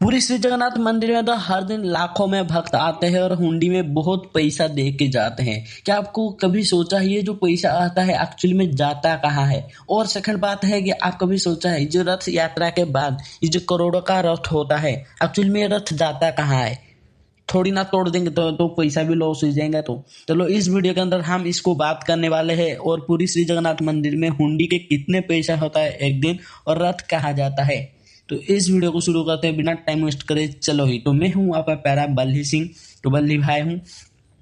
पूरी श्री जगन्नाथ मंदिर में तो हर दिन लाखों में भक्त आते हैं और हुंडी में बहुत पैसा दे के जाते हैं। क्या आपको कभी सोचा है ये जो पैसा आता है एक्चुअली में जाता कहाँ है? और सेकंड बात है कि आप कभी सोचा है जो रथ यात्रा के बाद ये जो करोड़ों का रथ होता है एक्चुअली में रथ जाता कहाँ है? थोड़ी ना तोड़ देंगे तो पैसा भी लॉस हो जाएगा। तो चलो इस वीडियो के अंदर हम इसको बात करने वाले हैं और पूरी श्री जगन्नाथ मंदिर में हुंडी के कितने पैसा होता है एक दिन और रथ कहाँ जाता है। तो इस वीडियो को शुरू करते हैं बिना टाइम वेस्ट करे। चलो ही तो मैं हूँ आपका प्यारा बल्ली सिंह। तो बल्ली भाई हूँ।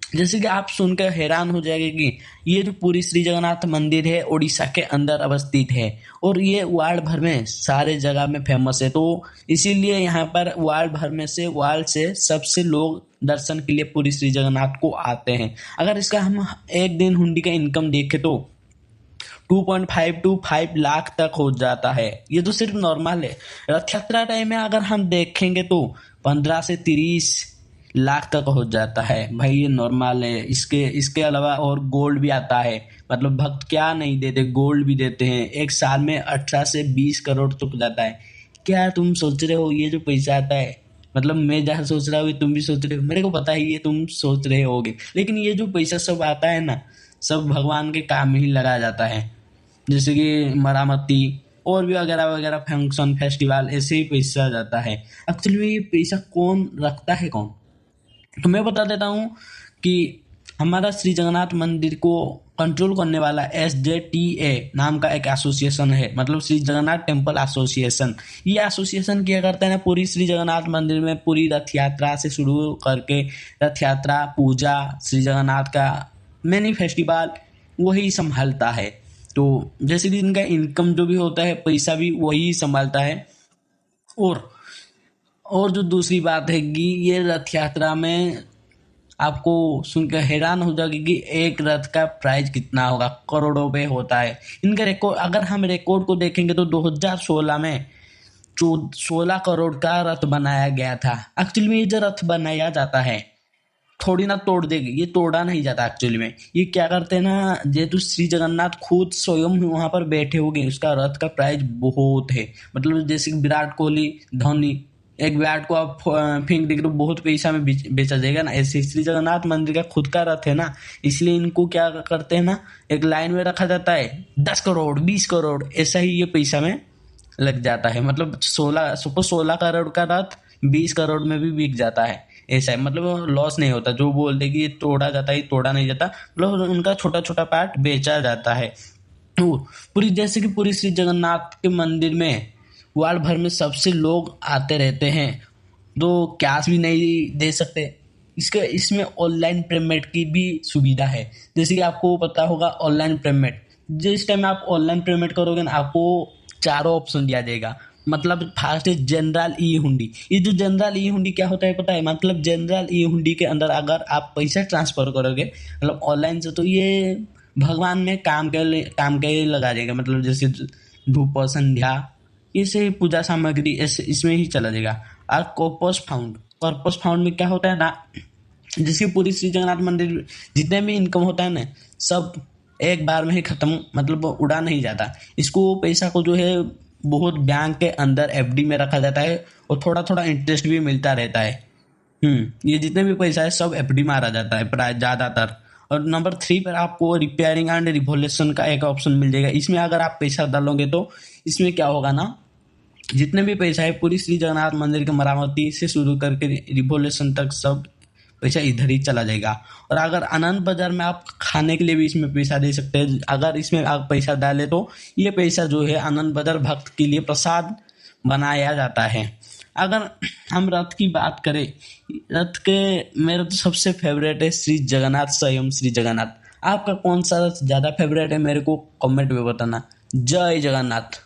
जैसे कि आप सुनकर हैरान हो जाएंगे कि ये जो पूरी श्री जगन्नाथ मंदिर है उड़ीसा के अंदर अवस्थित है और ये वर्ल्ड भर में सारे जगह में फेमस है। तो इसीलिए यहाँ पर वर्ल्ड से सबसे लोग दर्शन के लिए पूरी श्री जगन्नाथ को आते हैं। अगर इसका हम एक दिन हुंडी का इनकम देखें तो 2.5 to 5 लाख तक हो जाता है। ये तो सिर्फ नॉर्मल है। रथ यात्रा टाइम में अगर हम देखेंगे तो 15 से 30 लाख तक हो जाता है। भाई ये नॉर्मल है। इसके अलावा और गोल्ड भी आता है। मतलब भक्त क्या नहीं देते, गोल्ड भी देते हैं। एक साल में 18 से 20 करोड़ तक जाता है। क्या तुम सोच रहे हो ये जो पैसा आता है, मतलब मैं जहाँ सोच रहा हूँ तुम भी सोच रहे हो, मेरे को पता है ये तुम सोच रहे होगे, लेकिन ये जो पैसा सब आता है ना, सब भगवान के काम में ही लगाया जाता है। जैसे कि मरामती और भी वगैरह वगैरह फंक्शन फेस्टिवल ऐसे ही पैसा जाता है। एक्चुअली में ये पैसा कौन रखता है कौन, तो मैं बता देता हूँ कि हमारा श्री जगन्नाथ मंदिर को कंट्रोल करने वाला SJTA नाम का एक एसोसिएशन है, मतलब श्री जगन्नाथ टेम्पल एसोसिएशन। ये एसोसिएशन क्या करता है ना, पूरी श्री जगन्नाथ मंदिर में पूरी रथ यात्रा से शुरू करके रथ यात्रा, पूजा, श्री जगन्नाथ का मैनी फेस्टिवल वही संभालता है। तो जैसे कि इनका इनकम जो भी होता है पैसा भी वही संभालता है। और जो दूसरी बात है कि ये रथ यात्रा में आपको सुनकर हैरान हो जाएगी कि एक रथ का प्राइस कितना होगा, करोड़ों पे होता है। इनका रिकॉर्ड अगर हम रिकॉर्ड को देखेंगे तो 2016 में 16 करोड़ का रथ बनाया गया था। एक्चुअली में ये जो रथ बनाया जाता है थोड़ी ना तोड़ देगी, ये तोड़ा नहीं जाता। एक्चुअली में ये क्या करते हैं ना, जेतु श्री जगन्नाथ खुद स्वयं वहां पर बैठे होंगे, उसका रथ का प्राइस बहुत है। मतलब जैसे विराट कोहली, धोनी, एक विराट को आप फेंक देंगे तो बहुत पैसा में बेचा जाएगा ना। ऐसे श्री जगन्नाथ मंदिर का खुद का रथ है ना, इसलिए इनको क्या करते हैं ना, एक लाइन में रखा जाता है 10 करोड़ 20 करोड़ ऐसा ही ये पैसा में लग जाता है। मतलब 16 करोड़ का रथ 20 करोड़ में भी बिक जाता है। ऐसा है, मतलब लॉस नहीं होता। जो बोलते कि ये तोड़ा जाता है, तोड़ा नहीं जाता, मतलब उनका छोटा छोटा पार्ट बेचा जाता है। पूरी जैसे कि पूरी श्री जगन्नाथ के मंदिर में वर्ल्ड भर में सबसे लोग आते रहते हैं, तो कैश भी नहीं दे सकते। इसमें ऑनलाइन पेमेंट की भी सुविधा है। जैसे कि आपको पता होगा ऑनलाइन पेमेंट, जिस टाइम आप ऑनलाइन पेमेंट करोगे ना आपको 4 ऑप्शन दिया जाएगा। मतलब फर्स्ट है जनरल ई हुंडी। ये जो जनरल ई हुंडी क्या होता है पता है? मतलब जनरल ई हुंडी के अंदर अगर आप पैसा ट्रांसफर करोगे मतलब ऑनलाइन से, तो ये भगवान में काम के लिए लगा जाएगा। मतलब जैसे धूप संध्या, इसे पूजा सामग्री इसमें ही चला जाएगा। और कॉर्पस फाउंड में क्या होता है ना, जिसकी पूरी श्री जगन्नाथ मंदिर जितने भी इनकम होता है ना सब एक बार में ही खत्म, मतलब उड़ा नहीं जाता। इसको पैसा को जो है बहुत बैंक के अंदर FD में रखा जाता है और थोड़ा थोड़ा इंटरेस्ट भी मिलता रहता है। ये जितने भी पैसा है सब FD में आ जाता है प्राय ज़्यादातर। और नंबर 3 पर आपको रिपेयरिंग एंड रिवोल्यूशन का एक ऑप्शन मिल जाएगा। इसमें अगर आप पैसा डालोगे तो इसमें क्या होगा ना, जितने भी पैसा है पूरी श्री जगन्नाथ मंदिर की मरामती से शुरू करके रिवोल्यूशन तक सब पैसा इधर ही चला जाएगा। और अगर आनंद बाजार में आप खाने के लिए भी इसमें पैसा दे सकते हैं। अगर इसमें आप पैसा डालें तो ये पैसा जो है आनंद बाजार भक्त के लिए प्रसाद बनाया जाता है। अगर हम रथ की बात करें, रथ के मेरा तो सबसे फेवरेट है श्री जगन्नाथ, स्वयं श्री जगन्नाथ। आपका कौन सा रथ ज़्यादा फेवरेट है मेरे को कमेंट में बताना। जय जगन्नाथ।